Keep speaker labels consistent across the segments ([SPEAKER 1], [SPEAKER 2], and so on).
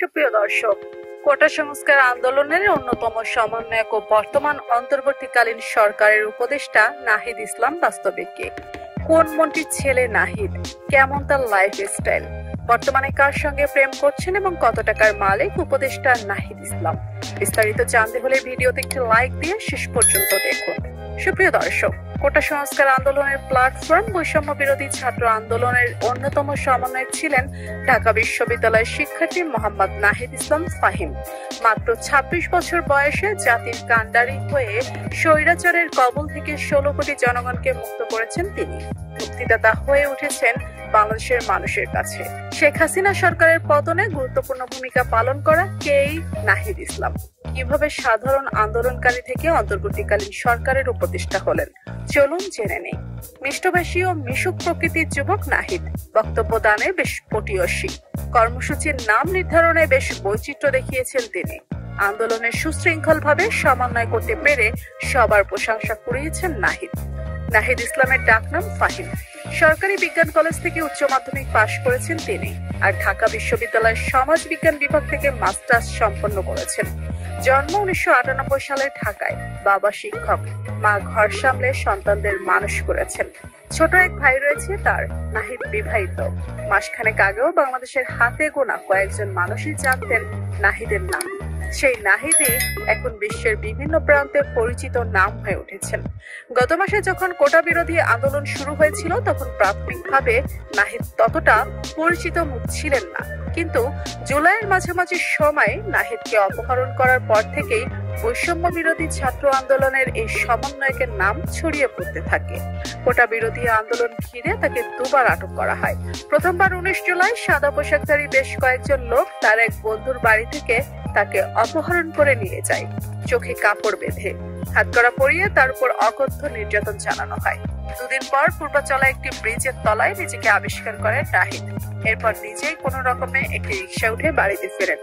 [SPEAKER 1] সুপ্রিয় দর্শক, কোটা সংস্কার আন্দোলনের অন্যতম সমন্বয়ক ও বর্তমান অন্তর্বর্তীকালীন সরকারের উপদেষ্টা নাহিদ ইসলাম বাস্তবে কে? কোন মন্ত্রীর ছেলে নাহিদ? কেমন তার লাইফস্টাইল? বর্তমানে কার সঙ্গে প্রেম করছেন এবং কত টাকার মালিক উপদেষ্টা নাহিদ ইসলাম? বিস্তারিত জানতে হলে ভিডিওতে একটি লাইক দিয়ে শেষ পর্যন্ত দেখুন। সুপ্রিয় দর্শক, কোটা সংস্কার আন্দোলনের প্ল্যাটফর্ম বৈষম্য বিরোধী ছাত্র আন্দোলনের অন্যতম সমন্বয়ক ছিলেন ঢাকা বিশ্ববিদ্যালয়ের শিক্ষার্থী মোহাম্মদ নাহিদ ইসলাম ফাহিম। মাত্র ২৬ বছর বয়সে জাতির কাণ্ডারি হয়ে স্বৈরাচারের কবল থেকে ১৬ কোটি জনগণকে মুক্ত করেছেন তিনি। মুক্তিদাতা হয়ে উঠেছেন বাংলাদেশের মানুষের কাছে। শেখ হাসিনা সরকারের পতনে গুরুত্বপূর্ণ ভূমিকা পালন করা এই নাহিদ ইসলাম কিভাবে সাধারণ আন্দোলনকারী থেকে অন্তর্বর্তীকালীন সরকারের উপদেষ্টা হলেন, চলুন জেনে নেই। মিষ্টভাষী ও মিশুক প্রকৃতির যুবক নাহিদ বক্তব্য দানে বেশ পটীয়সী। কর্মসূচির নাম নির্ধারণে বেশ বৈচিত্র্য দেখিয়েছেন তিনি। আন্দোলনের সুশৃঙ্খলভাবে সমন্বয় করতে পেরে সবার প্রশংসা কুড়িয়েছেন নাহিদ। নাহিদ ইসলামের ডাকনাম ফাহিম। সরকারি বিজ্ঞান কলেজ থেকে উচ্চ মাধ্যমিক পাশ করেছেন তিনি, আর ঢাকা বিশ্ববিদ্যালয়ের সমাজ বিজ্ঞান বিভাগ থেকে মাস্টার্স সম্পন্ন করেছেন। জন্ম ১৯৯৮ সালে ঢাকায়। বাবা শিক্ষক, মা ঘর সামলে সন্তানদের মানুষ করেছেন। ছোট এক ভাই রয়েছে তার। নাহিদ বিবাহিত। মাসখানেক আগেও বাংলাদেশের হাতে গোনা কয়েকজন মানুষই জানতেন নাহিদের নাম। সেই নাহিদই এখন বিশ্বের বিভিন্ন প্রান্তে পরিচিত নাম হয়ে উঠেছেন। গত মাসে যখন কোটা বিরোধী আন্দোলন শুরু হয়েছিল তখন প্রাথমিকভাবে নাহিদ ততটা পরিচিত মুখ ছিলেন না, কিন্তু জুলাইয়ের মাঝামাঝি সময়ে নাহিদকে অপহরণ করার পর থেকেই বৈষম্য বিরোধী ছাত্র আন্দোলনের এই সমন্বয়কের নাম ছড়িয়ে পড়তে থাকে। কোটা বিরোধী আন্দোলন ঘিরে তাকে দুবার আটক করা হয়। প্রথমবার ১৯ জুলাই সাদা পোশাকধারী বেশ কয়েকজন লোক তার এক বন্ধুর বাড়ি থেকে তাকে অপহরণ করে নিয়ে যায়। চোখে কাপড় বেঁধে হাতকড়া পরিয়ে তার উপর অকথ্য নির্যাতন চালানো হয়। দুদিন পর পূর্বাচলা একটি ব্রিজের তলায় নিজেকে আবিষ্কার করেন নাহিদ। এরপর নিজেই কোনো রকমে একটি রিক্সা উঠে বাড়িতে ফেরেন।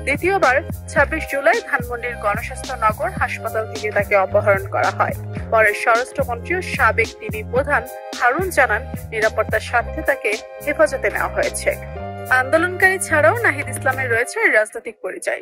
[SPEAKER 1] দ্বিতীয়বার ২৬ জুলাই ধানমন্ডির গণস্বাস্থ্য নগর হাসপাতাল থেকে তাকে অপহরণ করা হয়। পরে স্বরাষ্ট্রমন্ত্রী ও সাবেক ডিবি প্রধান হারুন জানান নিরাপত্তার স্বার্থে তাকে হেফাজতে নেওয়া হয়েছে। আন্দোলনকারী ছাড়াও নাহিদ ইসলামের রয়েছে রাজনৈতিক পরিচয়।